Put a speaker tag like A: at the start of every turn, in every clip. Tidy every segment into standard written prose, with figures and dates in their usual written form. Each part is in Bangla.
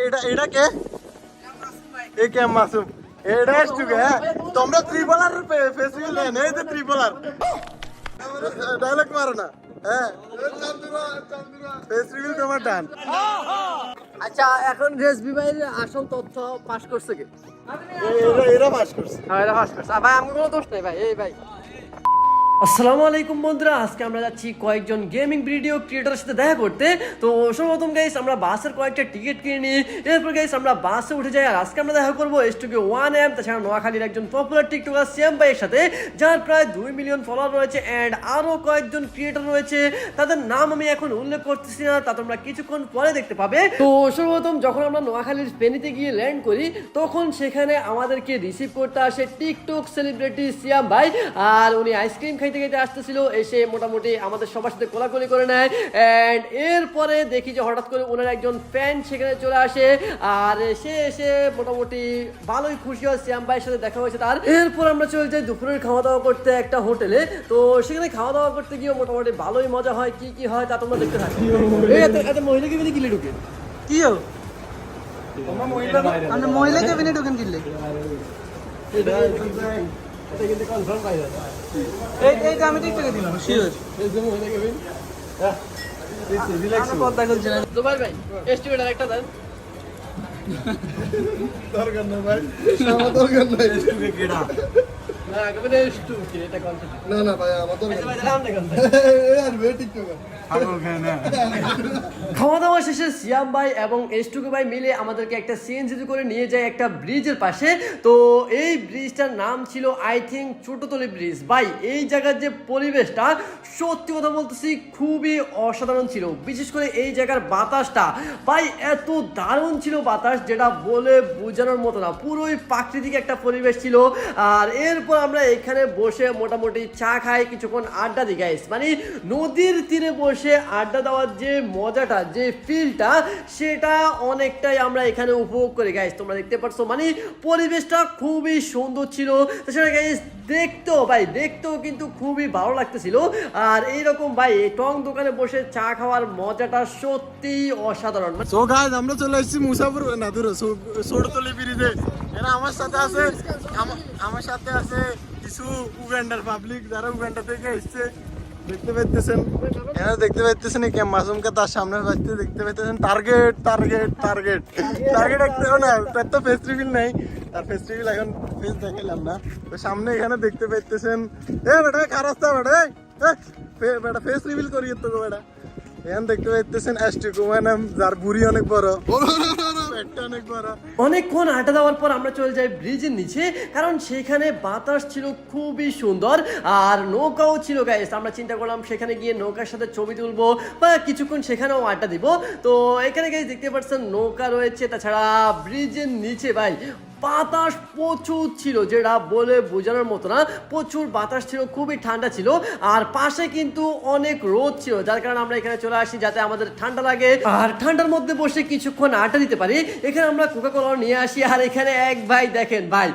A: এটা এটা কে এ কে মাসুম এটা এসটুকে তোমরা ত্রিপলার ফেস্টিভ্যাল দেন এই যে ত্রিপলার ডায়লগ মারো না হ্যাঁ ফেস্টিভ্যাল তোমার ডান।
B: আচ্ছা এখন রেসবি ভাইয়ের আসল তথ্য পাস করছে কি?
A: এরা পাস করছে।
B: হ্যাঁ এরা পাস করছে। ভাই আমার কোনো দোষ নাই ভাই। এই ভাই আসসালামু আলাইকুম বন্ধুরা, আজকে আমরা যাচ্ছি কয়েকজন গেমিং ভিডিও ক্রিয়েটরের সাথে দেখা করতে। তো সর্বপ্রথম গাইস আমরা বাসের কয়েকটা টিকিট কিনে নিই, এরপর গাইস আমরা বাসে উঠে যাই। আর আজকে আমরা দেখা করবো S2K 1M, তাছাড়া নোয়াখালীর একজন পপুলার টিকটকার সিয়াম ভাইয়ের সাথে, যার প্রায় 2 মিলিয়ন ফলোয়ার রয়েছে অ্যান্ড আরও কয়েকজন ক্রিয়েটর রয়েছে, তাদের নাম আমি এখন উল্লেখ করতেছি না, তা তোমরা কিছুক্ষণ পরে দেখতে পাবে। তো সর্বপ্রথম যখন আমরা নোয়াখালীর ফেনীতে গিয়ে ল্যান্ড করি, তখন সেখানে আমাদেরকে রিসিভ করতে আসে টিকটক সেলিব্রিটি সিয়াম ভাই। আর উনি আইসক্রিম খাইতে খাইতে আসতেছিল, এসে মোটামুটি আমাদের সবার সাথে কোলাকুলি করে নেয়। অ্যান্ড এরপরে দেখি যে হঠাৎ করে ওনার একজন ফ্যান সেখানে চলে আসে, আর সে এসে মোটামুটি ভালোই খুশি হয় সিয়াম ভাইয়ের সাথে দেখা হয়েছে তার। এরপর আমরা চলে যাই দুপুরের খাওয়া দাওয়া করতে একটা হোটেলে। তো সেখানে খাওয়া দাওয়া করতে গিয়ে মোটামুটি ভালোই মজা হয়, কি কি হয় তা তোমরা দেখতে থাকো। এত মহিলা কেবিনে গিলে ঢুকে কি হো তোমরা মহিলা কেবিনে ঢুকেন গিলে কিন্তু কনফার্ম পাই যাবে। এই আমি টিকটকে দিলাম শিওর এই যে মহিলা কেবিন রিল্যাক্স কথা বলছি না জুবাইর ভাই এস্টিমেটার একটা দেন দরকার না ভাই আমার দরকার নাই এস্টিমে কেডা না কবে এস্টু কি এটা কনসেপ্ট না না ভাই আমার দরকার ভাই নাম দেখেন এই আর ভাই টিকটকার খাওয়া দাওয়া শেষে সিয়াম ভাই এবং S2K ভাই মিলে আমাদেরকে একটা সিএনজি করে নিয়ে যায় একটা ব্রিজের পাশে। তো এই ব্রিজটার নাম ছিল আই থিঙ্ক ছোটতলি ব্রিজ। ভাই এই জায়গার যে পরিবেশটা সত্যি কথা বলতেছি খুবই অসাধারণ ছিল, বিশেষ করে এই জায়গার বাতাসটা ভাই এত দারুণ ছিল বাতাস, যেটা বলে বোঝানোর মতো না, পুরোই প্রাকৃতিক একটা পরিবেশ ছিল। আর এরপর আমরা এখানে বসে মোটামুটি চা খাই, কিছুক্ষণ আড্ডা দিই গাইস। মানে নদীর তীরে বসে আড্ডা দেওয়ার যে মজাটা, যে ফিলটা, সেটা অনেকটাই আমরা এখানে উপভোগ করি গাইস। তোমরা দেখতে পাচ্ছ মানে পরিবেশটা খুবই সুন্দর ছিল। তাছাড়া গাইস দেখতেও কিন্তু খুবই ভালো লাগতেছিল। আর এইরকম ভাই টং দোকানে বসে চা খাওয়ার মজাটা সত্যি অসাধারণ।
A: সো গাইস আমরা চলে এসেছি মুসাফর না দূর ছোটতলি ব্রিজে। এরা আমার সাথে আছে কিছু উগান্ডার পাবলিক, যারা উগান্ডা থেকে এসছে। দেখতে পাইতেছেন এই মাসুমকে তার সামনে বাঁচতে দেখতে পাইতেছেন। টার্গেট একটা না, তার তো ফেস রিভিল নাই, তার ফেস রিভিল এখন ফেস দেখালাম না। তো সামনে এখানে দেখতে পাইতেছেন বেটা খারাস্তা বেটা ফেস রিভিল করি তো বেটা। এখানে দেখতে পাইতেছেন S2K 1M, যার বুড়ি অনেক বড়,
B: অনেকক্ষণ আড্ডা দেওয়ার পর আমরা চলে যাই ব্রিজের নিচে, কারণ সেখানে বাতাস ছিল খুবই সুন্দর আর নৌকাও ছিল গাইস। আমরা চিন্তা করলাম সেখানে গিয়ে নৌকার সাথে ছবি তুলবো বা কিছুক্ষণ সেখানেও আড্ডা দিব। তো এখানে গাইস দেখতে পাচ্ছেন নৌকা রয়েছে, তাছাড়া ব্রিজের নিচে ভাই বাতাস প্রচুর ছিল, যেটা বলে বোঝানোর মতো না, প্রচুর বাতাস ছিল, খুবই ঠান্ডা ছিল। আর পাশে কিন্তু অনেক রোদ ছিল, যার কারণে আমরা এখানে চলে আসি যাতে আমাদের ঠান্ডা লাগে আর ঠান্ডার মধ্যে বসে কিছুক্ষণ আড্ডা দিতে পারি। এখানে আমরা কোকা-কোলা নিয়ে আসি। আর এখানে এক ভাই দেখেন ভাই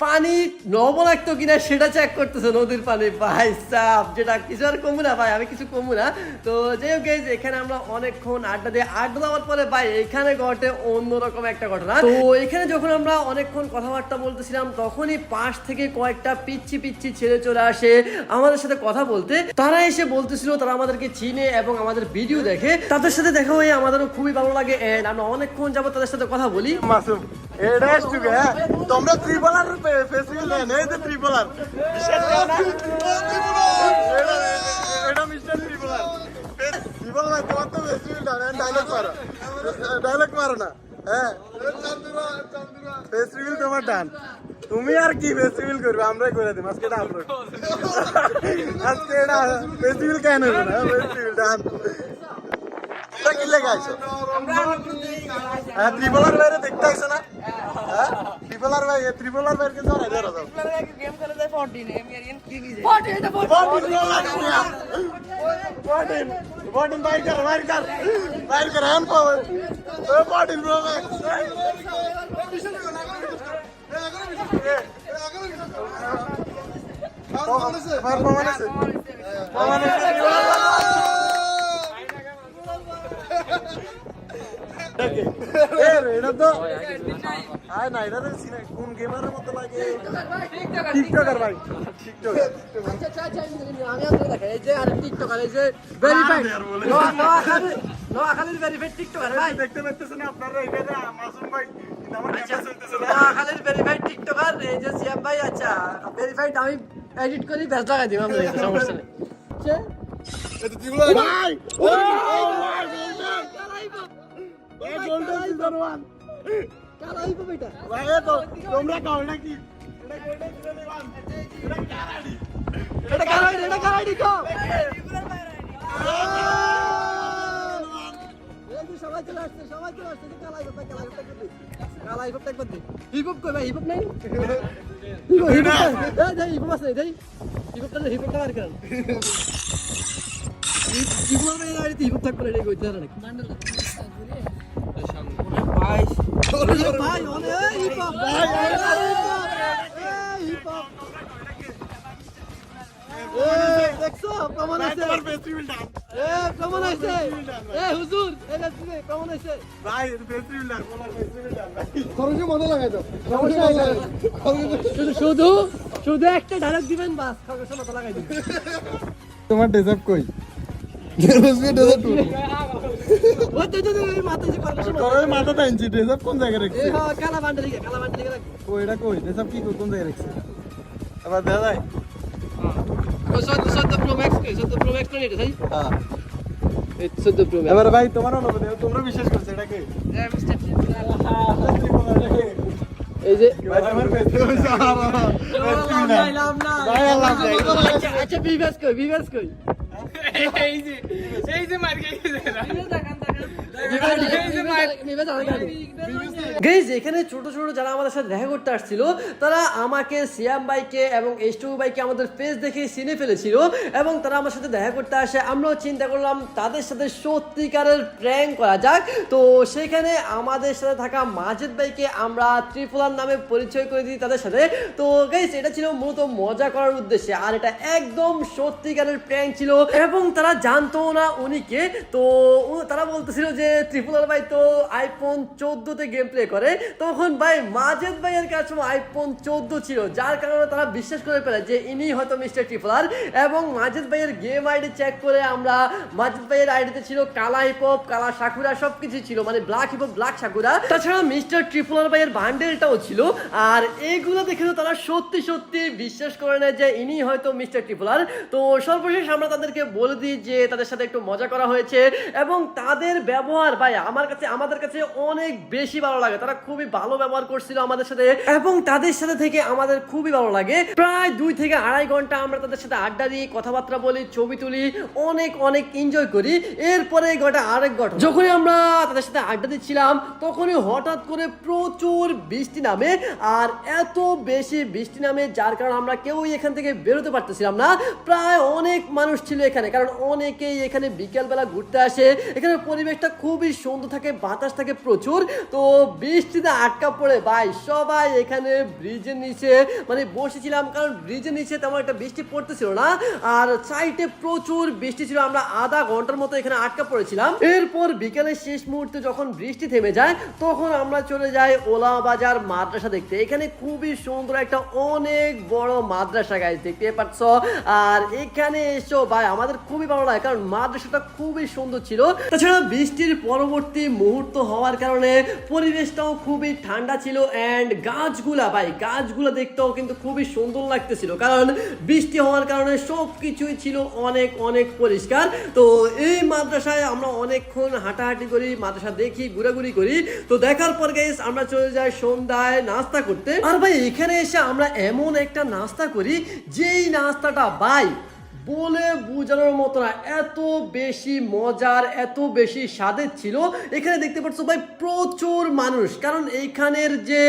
B: পানি লবণাক্ত কিনা সেটা চেক করতেছে, নদীর পানি ভাই সাপ, যেটা কিছু আর কমু না ভাই, আমি কিছু কমু না। তো যাই হোক গাইস এখানে আমরা অনেকক্ষণ আড্ডা দেওয়ার পরে ভাই এখানে ঘটে অন্যরকম একটা ঘটনা। তো এখানে যখন আমরা অনেকক্ষণ কথাবার্তা বলতেছিলাম, তখনই পাশ থেকে কয়েকটা পিচ্ছি ছেলে চলে আসে আমাদের সাথে কথা বলতে। তারা এসে বলতেছিল তারা আমাদেরকে চিনে এবং আমাদের ভিডিও দেখে, তাদের সাথে দেখা হয়ে আমাদেরও খুবই ভালো লাগে এন্ড আমরা অনেকক্ষণ যাবো তাদের সাথে কথা বলি।
A: মাসুম এটা S2K তোমরা ত্রিপলার ফেস্টিভ্যাল দেন এই যে ত্রিপলার এটা মিস্টার ত্রিপলার ভাই তোমার তো ফেস্টিভ্যাল ডায়লগ মারো না হ্যাঁ ফেস্টিভ্যাল তোমার ডান। তুমি আর কি ফেস্টিভ্যাল করবে, আমরাই করে দিই আজকে এটা আপলোড আজকে এটা ফেস্টিভ্যাল কেন হবে না ফেস্টিভ্যাল ডান। কি লেগে আছো ত্রিপলার বাইরে দেখতে আসছো না? ত্রিপলার বাইরে কিন্তু গেম করে দেয় 14 বাইর কর হ্যান্ড পাওয়ার 14 ব্রো ম্যাক্স এটা কে এটা তো আয় না এটা তো কোন গেমারের মতো লাগে টিকটকার ভাই টিকটকার
B: আমি আপনাকে দেখাই এই যে আর টিকটকার এই যে ভেরিফাইড নোয়াখালীর ভেরিফাইড টিকটকার ভাই
A: দেখতে পাচ্ছেন আপনারা এখানে মাসুম ভাই আমার ক্যামেরা চলতেছে না
B: নোয়াখালীর ভেরিফাইড টিকটকার এই যে সিয়াম ভাই আচ্ছা ভেরিফাইড আমি এডিট করি ব্যাস লাগাই দিব আমরা সমস্যা নেই
A: এটা দিগুলো ভাই ও ভাই গোল্ডেন সিজন 1
B: কালাই পো বেটা
A: ভাই তো তোমরা কাও নাকি এটা গোল্ডেন সিজন 1
B: এটা কালাই কো সবাই চলে আসছে কালাই পো টেক করতে হিপ হপ কই ভাই হিপ হপ নাই হিপ হপ আছে হিপ হপটা বার করেন হিপ হপ নাই আর হিপ হপ থাক করে এই কইতে নাকি ভাই ভাই ওরে হিপ হপ হিপ হপ দেখছো কেমন আছে
A: তোমার ফেস্টিভ্যাল ডান্স
B: কেমন আছে হুজুর কেমন আছে
A: ভাই ফেস্টিভ্যাল ডান্স বলার ফেস্টিভ্যাল ডান্স
C: খরচে মজা লাগাই দাও
B: শুধু একটা ডায়লগ দিবেন বাস খরচে মতো লাগাই দিবেন
C: তোমার ডেজার্ট কই ডেজার্ট
B: ওই তো মাথা যে খরচে
C: তোর মাথা টাইনছি ডেজার্ট কোন জায়গায় রাখছিস
B: এই হ্যাঁ কালা বান্ডে রাখ
C: কই এটা কই ডেজার্ট কি কোন জায়গায় রাখছিস আবার দেখা যায়
B: ও 17 প্রো ম্যাক্স তো এটা তাই
C: হ্যাঁ
B: এই 17 প্রো ম্যাক্স
A: এবার ভাই তোমার অনুভূতি তোমরা বিশ্বাস করছো এটা কি
B: এই যে
A: ভাই তোমার ফেস্টিভ্যাল ভাই আল্লাহ
B: আচ্ছা বিভাস কই গাইস এখানে ছোট ছোট যারা আমাদের সাথে দেখা করতে আসছিল তারা আমাকে সিয়াম ভাইকে এবং এস্টু ভাইকে আমাদের ফেস দেখে চিনে ফেলেছিল এবং তারা আমার সাথে দেখা করতে আসে আমরাও চিন্তা করলাম তাদের সাথে সত্যিকারের প্র্যাঙ্ক করা যাক তো সেখানে আমাদের সাথে থাকা মাজেদ ভাইকে আমরা ত্রিপুলার নামে পরিচয় করে দিই তাদের সাথে তো গাইস এটা ছিল মূলত মজা করার উদ্দেশ্যে আর এটা একদম সত্যিকারের প্র্যাঙ্ক ছিল এবং তারা জানতো না উনি কে তো তারা বলতেছিল যে ত্রিপুলার ভাই তো আইফোন 14 গেম প্লে করে তখন ভাই মাজেদ ভাইয়ের কাছে আইফোন 14 ছিল যার কারণে তারা বিশ্বাস করে ফেলে যে ইনি হয়তো মিস্টার ত্রিপুলার এবং মাজেদ ভাইয়ের গেম আইডি চেক করে আমরা মাজেদ ভাইয়ের আইডিতে ছিল কালা হিপহপ কালা সাকুরা সবকিছু ছিল মানে ব্ল্যাক হিপহপ ব্ল্যাক সাকুরা তাছাড়া মিস্টার ত্রিপুলার ভাইয়ের বান্ডেলটাও ছিল আর এইগুলো দেখে তো তারা সত্যি সত্যি বিশ্বাস করে নেয় যে ইনি হয়তো মিস্টার ত্রিপুলার তো সর্বশেষ আমরা তাদেরকে বলে দিই যে তাদের সাথে একটু মজা করা হয়েছে এবং তাদের ব্যবহার ভাই আমাদের কাছে অনেক বেশি ভালো লাগে তারা খুবই ভালো ব্যবহার করছিল আমাদের সাথে এবং তাদের সাথে থেকে আমাদের খুবই ভালো লাগে প্রায় 2 থেকে 2.5 ঘন্টা আমরা তাদের সাথে আড্ডা দিই কথাবার্তা বলি ছবি তুলি অনেক এনজয় করি এরপরে ঘটে আরেক ঘটনা যখনই আমরা তাদের সাথে আড্ডা দিচ্ছিলাম তখনই হঠাৎ করে প্রচুর বৃষ্টি নামে আর এত বেশি বৃষ্টি নামে যার কারণে আমরা কেউই এখান থেকে বেরোতে পারতেছিলাম না প্রায় অনেক মানুষ ছিল এখানে কারণ অনেকেই এখানে বিকেলবেলা ঘুরতে আসে এখানে পরিবেশটা খুবই সুন্দর থাকে বাতাস থাকে প্রচুর তো বৃষ্টিতে আটকা পড়ে ভাই সবাই এখানে ব্রিজের নিচে মানে বসেছিলাম কারণ ব্রিজের নিচে তেমন একটা বৃষ্টি পড়তেছিল না আর সাইডে প্রচুর বৃষ্টি ছিল আমরা আধা ঘন্টার মতো এখানে আটকা পড়েছিলাম এরপর বিকেলের শেষ মুহূর্তে যখন বৃষ্টি থেমে যায় তখন আমরা চলে যাই ওলা বাজার মাদ্রাসা দেখতে এখানে খুবই সুন্দর একটা অনেক বড় মাদ্রাসা গাইজ দেখতে পাচ্ছ আর এখানে এসো ভাই আমাদের খুবই ভালো লাগে কারণ মাদ্রাসাটা খুবই সুন্দর ছিল তাছাড়া বৃষ্টির পরবর্তী মুহূর্ত হওয়ার কারণে পরিবেশটাও খুবই ঠান্ডা ছিল এন্ড গাছগুলা দেখতেও কিন্তু খুবই সুন্দর লাগতেছিল কারণ বৃষ্টি হওয়ার কারণে সবকিছুই ছিল অনেক পরিষ্কার তো এই মাদ্রাসায় আমরা অনেকক্ষণ হাঁটাহাঁটি করি মাদ্রাসা দেখি ঘোরাঘুরি করি তো দেখার পর গাইস আমরা চলে যাই সন্ধ্যায় নাস্তা করতে আর ভাই এখানে এসে আমরা এমন একটা নাস্তা করি যেই নাস্তাটা ভাই বলে বোঝানোর মতো না এত বেশি মজার এত বেশি স্বাদের ছিল এখানে দেখতে পাচ্ছ ভাই প্রচুর মানুষ কারণ এইখানের যে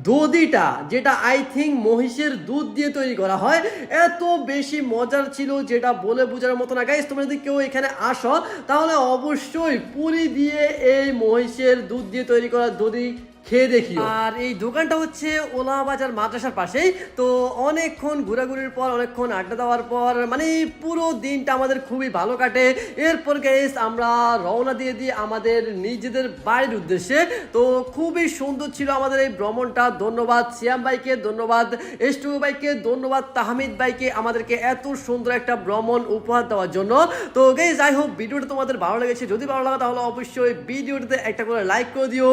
B: দধিটা যেটা আই থিঙ্ক মহিষের দুধ দিয়ে তৈরি করা হয় এত বেশি মজার ছিল যেটা বলে বোঝানোর মতো না গাইস তোমরা যদি কেউ এখানে আসো তাহলে অবশ্যই পুরি দিয়ে এই মহিষের দুধ দিয়ে তৈরি করা দধি খেয়ে দেখিও। আর এই দোকানটা হচ্ছে ওলা বাজার মাদ্রাসার পাশেই। তো অনেকক্ষণ ঘোরাঘুরির পর, অনেকক্ষণ আড্ডা দেওয়ার পর মানে পুরো দিনটা আমাদের খুবই ভালো কাটে। এরপর গাইস আমরা রওনা দিয়ে দিই আমাদের নিজেদের বাড়ির উদ্দেশ্যে। তো খুবই সুন্দর ছিল আমাদের এই ভ্রমণটা। ধন্যবাদ সিয়াম ভাইকে, ধন্যবাদ এসটু ভাইকে, ধন্যবাদ তাহমিদ ভাইকে আমাদেরকে এত সুন্দর একটা ভ্রমণ উপহার দেওয়ার জন্য। তো গাইস আই হোপ ভিডিওটা তোমাদের ভালো লেগেছে। যদি ভালো লাগে তাহলে অবশ্যই ভিডিওটাতে একটা করে লাইক করে দিও,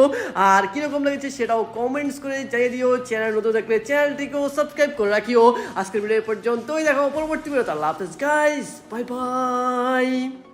B: আর কিরকম লেগেছে সেটাও কমেন্টস করে জানিয়ে দিও। চ্যানেল নতুন থাকলে চ্যানেলটিকেও সাবস্ক্রাইব করে রাখিও। আজকের ভিডিও পর্যন্তই, দেখো পরবর্তী ভিডিওতে। আল্লাহ হাফেজ গাইস, বাই বাই।